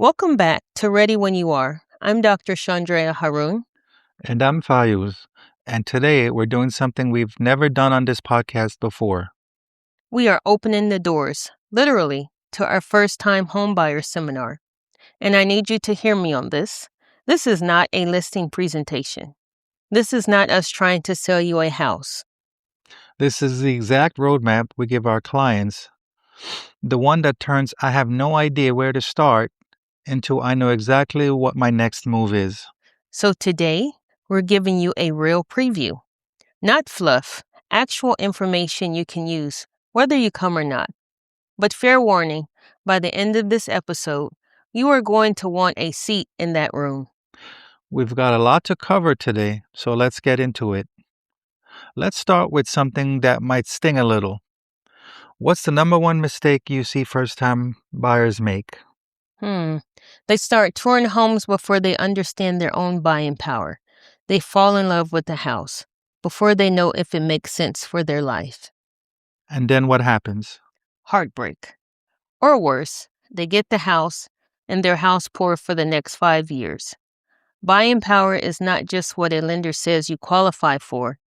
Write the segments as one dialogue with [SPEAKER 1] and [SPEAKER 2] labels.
[SPEAKER 1] Welcome back to Ready When You Are. I'm Dr. Shondrea Harroon.
[SPEAKER 2] And I'm Fiooze. And today we're doing something we've never done on this podcast before.
[SPEAKER 1] We are opening the doors, literally, to our First-Time Homebuyer Seminar. And I need you to hear me on this. This is not a listing presentation. This is not us trying to sell you a house.
[SPEAKER 2] This is the exact roadmap we give our clients. The one that turns I have no idea where to start into I know exactly what my next move is.
[SPEAKER 1] So today, we're giving you a real preview. Not fluff, actual information you can use, whether you come or not. But fair warning, by the end of this episode, you are going to want a seat in that room.
[SPEAKER 2] We've got a lot to cover today, so let's get into it. Let's start with something that might sting a little. What's the number one mistake you see first-time buyers make?
[SPEAKER 1] They start touring homes before they understand their own buying power. They fall in love with the house before they know if it makes sense for their life.
[SPEAKER 2] And then what happens?
[SPEAKER 1] Heartbreak. Or worse, they get the house and their house poor for the next 5 years. Buying power is not just what a lender says you qualify for.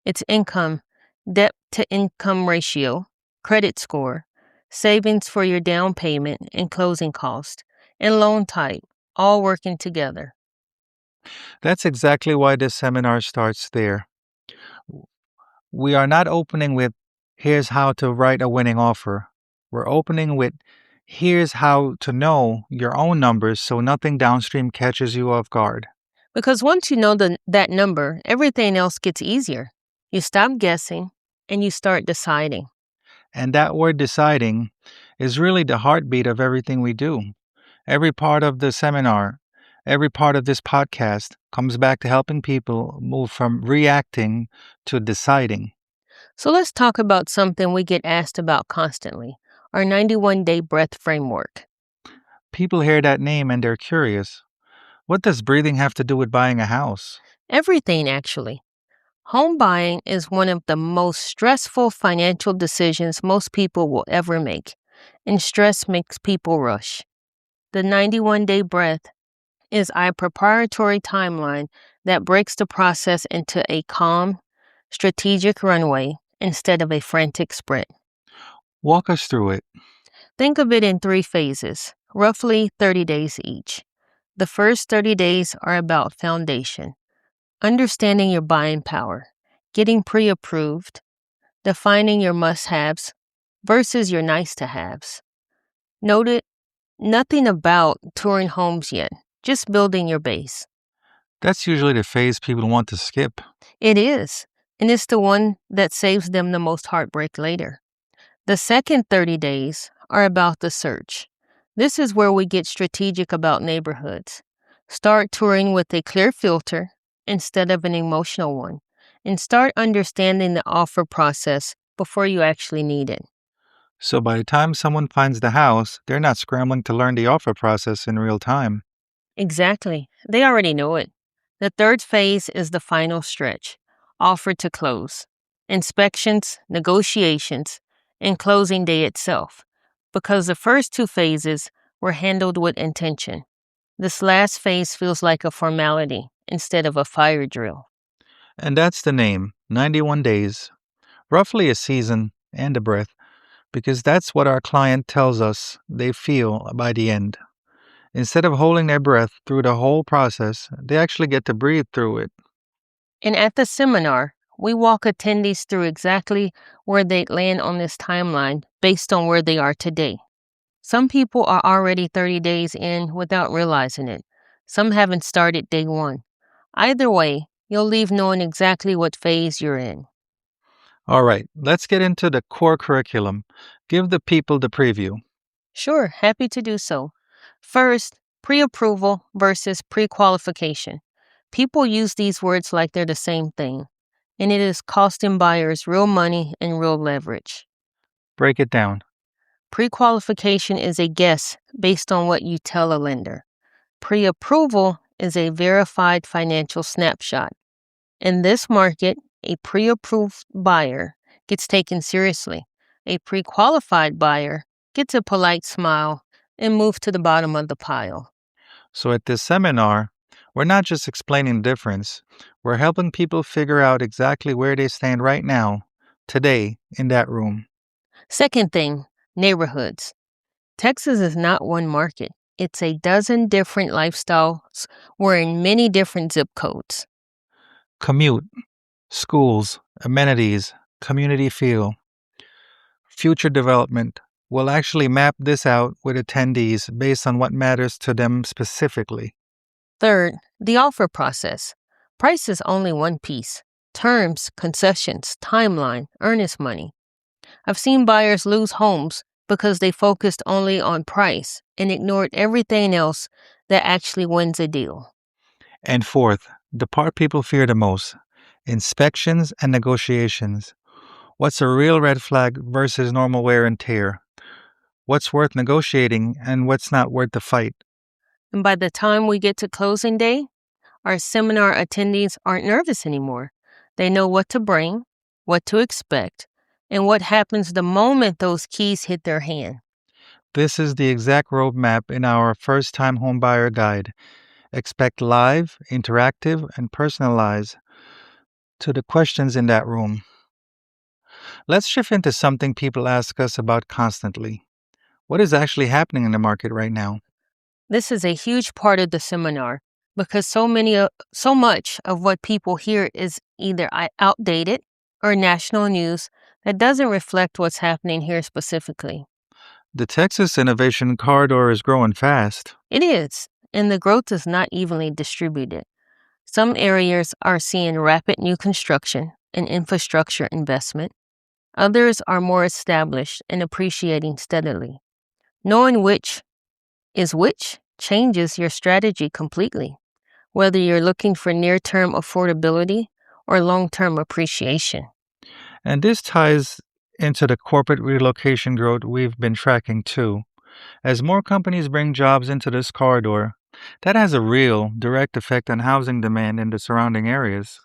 [SPEAKER 1] It's income, debt-to-income ratio, credit score, savings for your down payment and closing cost, and loan type, all working together.
[SPEAKER 2] That's exactly why this seminar starts there. We are not opening with, here's how to write a winning offer. We're opening with, here's how to know your own numbers so nothing downstream catches you off guard.
[SPEAKER 1] Because once you know that number, everything else gets easier. You stop guessing and you start deciding.
[SPEAKER 2] And that word deciding is really the heartbeat of everything we do. Every part of the seminar, every part of this podcast comes back to helping people move from reacting to deciding.
[SPEAKER 1] So let's talk about something we get asked about constantly, our 91-day breath framework.
[SPEAKER 2] People hear that name and they're curious. What does breathing have to do with buying a house?
[SPEAKER 1] Everything, actually. Home buying is one of the most stressful financial decisions most people will ever make, and stress makes people rush. The 91-day breath is our proprietary timeline that breaks the process into a calm, strategic runway instead of a frantic sprint.
[SPEAKER 2] Walk us through it.
[SPEAKER 1] Think of it in 3 phases, roughly 30 days each. The first 30 days are about foundation, understanding your buying power, getting pre-approved, defining your must-haves versus your nice-to-haves. Note nothing about touring homes yet, just building your base.
[SPEAKER 2] That's usually the phase people want to skip.
[SPEAKER 1] It is, and it's the one that saves them the most heartbreak later. The second 30 days are about the search. This is where we get strategic about neighborhoods. Start touring with a clear filter instead of an emotional one, and start understanding the offer process before you actually need it.
[SPEAKER 2] So by the time someone finds the house, they're not scrambling to learn the offer process in real time.
[SPEAKER 1] Exactly. They already know it. The third phase is the final stretch, offer to close, inspections, negotiations, and closing day itself. Because the first 2 phases were handled with intention. This last phase feels like a formality instead of a fire drill.
[SPEAKER 2] And that's the name, 91 days. Roughly a season and a breath, because that's what our client tells us they feel by the end. Instead of holding their breath through the whole process, they actually get to breathe through it.
[SPEAKER 1] And at the seminar, we walk attendees through exactly where they land on this timeline based on where they are today. Some people are already 30 days in without realizing it. Some haven't started day 1. Either way, you'll leave knowing exactly what phase you're in.
[SPEAKER 2] All right, let's get into the core curriculum. Give the people the preview.
[SPEAKER 1] Sure, happy to do so. First, pre-approval versus pre-qualification. People use these words like they're the same thing, and it is costing buyers real money and real leverage.
[SPEAKER 2] Break it down.
[SPEAKER 1] Pre-qualification is a guess based on what you tell a lender. Pre-approval is a verified financial snapshot. In this market, a pre-approved buyer gets taken seriously. A pre-qualified buyer gets a polite smile and move to the bottom of the pile.
[SPEAKER 2] So at this seminar, we're not just explaining the difference, we're helping people figure out exactly where they stand right now, today, in that room.
[SPEAKER 1] Second thing, neighborhoods. Texas is not one market. It's a dozen different lifestyles. We're in many different zip codes.
[SPEAKER 2] Commute, schools, amenities, community feel, future development. We'll actually map this out with attendees based on what matters to them specifically.
[SPEAKER 1] Third, the offer process. Price is only one piece. Terms, concessions, timeline, earnest money. I've seen buyers lose homes because they focused only on price and ignored everything else that actually wins a deal.
[SPEAKER 2] And fourth, the part people fear the most, inspections and negotiations. What's a real red flag versus normal wear and tear? What's worth negotiating and what's not worth the fight?
[SPEAKER 1] And by the time we get to closing day, our seminar attendees aren't nervous anymore. They know what to bring, what to expect, and what happens the moment those keys hit their hand.
[SPEAKER 2] This is the exact roadmap in our First-Time Homebuyer Guide. Expect live, interactive, and personalized to the questions in that room. Let's shift into something people ask us about constantly. What is actually happening in the market right now?
[SPEAKER 1] This is a huge part of the seminar because so much of what people hear is either outdated or national news that doesn't reflect what's happening here specifically.
[SPEAKER 2] The Texas Innovation Corridor is growing fast.
[SPEAKER 1] It is, and the growth is not evenly distributed. Some areas are seeing rapid new construction and infrastructure investment. Others are more established and appreciating steadily. Knowing which is which changes your strategy completely, whether you're looking for near-term affordability or long-term appreciation.
[SPEAKER 2] And this ties into the corporate relocation growth we've been tracking too. As more companies bring jobs into this corridor, that has a real, direct effect on housing demand in the surrounding areas.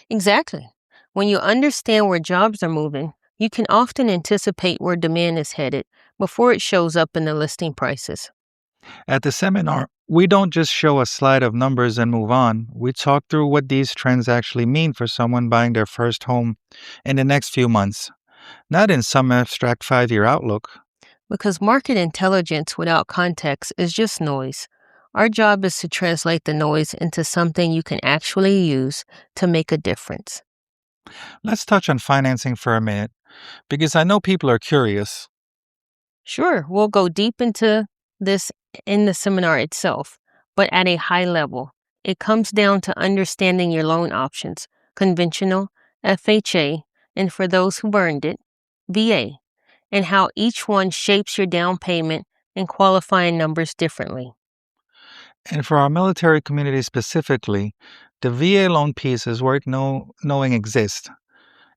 [SPEAKER 1] Exactly. When you understand where jobs are moving, you can often anticipate where demand is headed before it shows up in the listing prices.
[SPEAKER 2] At the seminar, we don't just show a slide of numbers and move on. We talk through what these trends actually mean for someone buying their first home in the next few months, not in some abstract 5 year outlook.
[SPEAKER 1] Because market intelligence without context is just noise. Our job is to translate the noise into something you can actually use to make a difference.
[SPEAKER 2] Let's touch on financing for a minute, because I know people are curious.
[SPEAKER 1] Sure, we'll go deep into this in the seminar itself, but at a high level. It comes down to understanding your loan options, conventional, FHA, and for those who earned it, VA, and how each one shapes your down payment and qualifying numbers differently.
[SPEAKER 2] And for our military community specifically, the VA loan piece is worth knowing exists,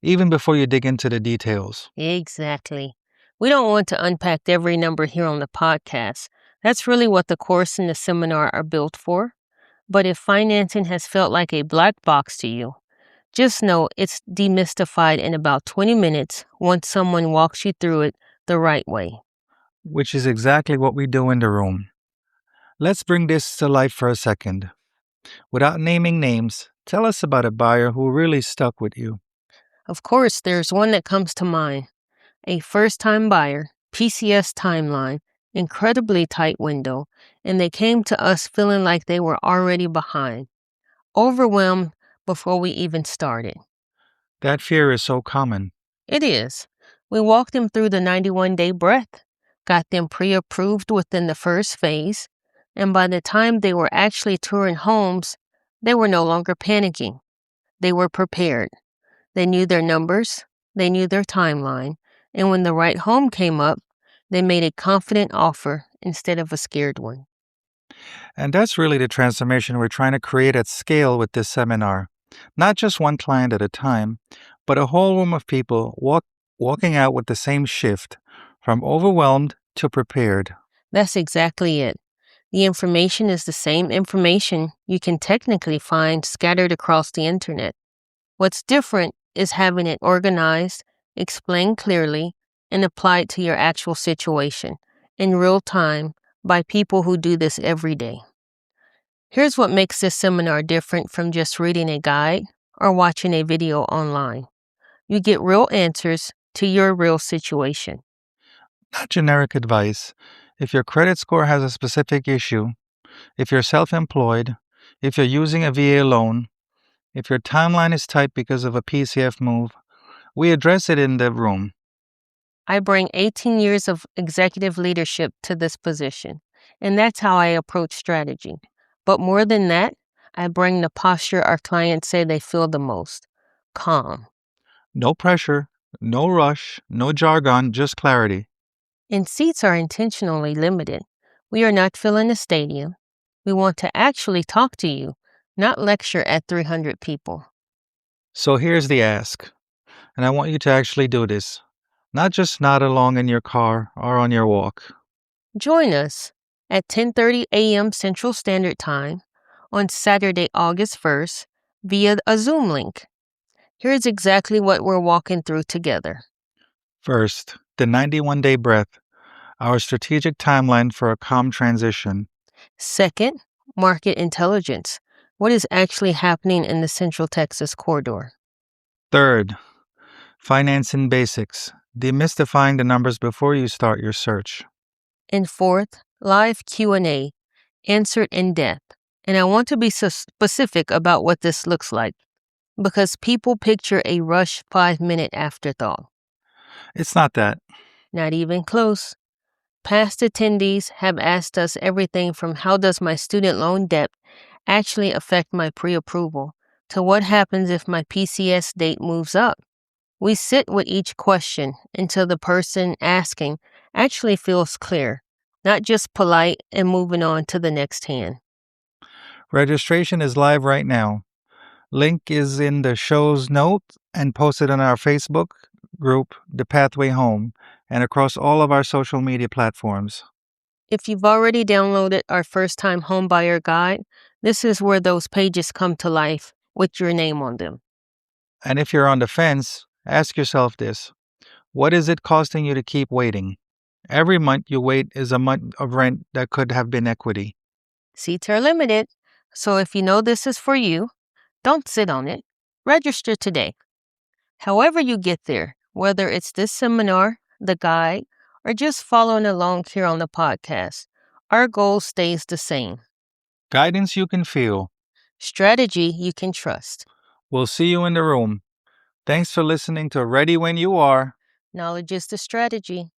[SPEAKER 2] even before you dig into the details.
[SPEAKER 1] Exactly. We don't want to unpack every number here on the podcast. That's really what the course and the seminar are built for. But if financing has felt like a black box to you, just know it's demystified in about 20 minutes once someone walks you through it the right way.
[SPEAKER 2] Which is exactly what we do in the room. Let's bring this to life for a second. Without naming names, tell us about a buyer who really stuck with you.
[SPEAKER 1] Of course, there's one that comes to mind. A first-time buyer, PCS timeline, incredibly tight window, and they came to us feeling like they were already behind, overwhelmed before we even started.
[SPEAKER 2] That fear is so common.
[SPEAKER 1] It is. We walked them through the 91-day breath, got them pre-approved within the first phase, and by the time they were actually touring homes, they were no longer panicking. They were prepared. They knew their numbers, they knew their timeline, and when the right home came up, they made a confident offer instead of a scared one.
[SPEAKER 2] And that's really the transformation we're trying to create at scale with this seminar. Not just one client at a time, but a whole room of people walking out with the same shift from overwhelmed to prepared.
[SPEAKER 1] That's exactly it. The information is the same information you can technically find scattered across the internet. What's different is having it organized, explained clearly, and applied to your actual situation in real time by people who do this every day. Here's what makes this seminar different from just reading a guide or watching a video online. You get real answers to your real situation.
[SPEAKER 2] Not generic advice. If your credit score has a specific issue, if you're self employed, if you're using a VA loan, if your timeline is tight because of a PCF move, we address it in the room.
[SPEAKER 1] I bring 18 years of executive leadership to this position, and that's how I approach strategy. But more than that, I bring the posture our clients say they feel the most: calm.
[SPEAKER 2] No pressure, no rush, no jargon, just clarity.
[SPEAKER 1] And seats are intentionally limited. We are not filling a stadium. We want to actually talk to you, not lecture at 300 people.
[SPEAKER 2] So here's the ask, and I want you to actually do this, not just nod along in your car or on your walk.
[SPEAKER 1] Join us at 10:30 a.m. Central Standard Time on Saturday, August 1st via a Zoom link. Here's exactly what we're walking through together.
[SPEAKER 2] First, the 91-day breath, our strategic timeline for a calm transition.
[SPEAKER 1] Second, market intelligence. What is actually happening in the Central Texas corridor?
[SPEAKER 2] Third, financing basics, demystifying the numbers before you start your search.
[SPEAKER 1] And fourth, live Q&A, answered in depth. And I want to be specific about what this looks like, because people picture a rush 5-minute afterthought.
[SPEAKER 2] It's not that.
[SPEAKER 1] Not even close. Past attendees have asked us everything from how does my student loan debt actually affect my pre-approval to what happens if my PCS date moves up. We sit with each question until the person asking actually feels clear, not just polite and moving on to the next hand.
[SPEAKER 2] Registration is live right now. Link is in the show's note and posted on our Facebook group, The Pathway Home, and across all of our social media platforms.
[SPEAKER 1] If you've already downloaded our First-Time Homebuyer Guide, this is where those pages come to life with your name on them.
[SPEAKER 2] And if you're on the fence, ask yourself this: what is it costing you to keep waiting? Every month you wait is a month of rent that could have been equity.
[SPEAKER 1] Seats are limited, so if you know this is for you, don't sit on it. Register today. However you get there, whether it's this seminar, the guide, or just following along here on the podcast, our goal stays the same.
[SPEAKER 2] Guidance you can feel.
[SPEAKER 1] Strategy you can trust.
[SPEAKER 2] We'll see you in the room. Thanks for listening to Ready When You Are.
[SPEAKER 1] Knowledge is the strategy.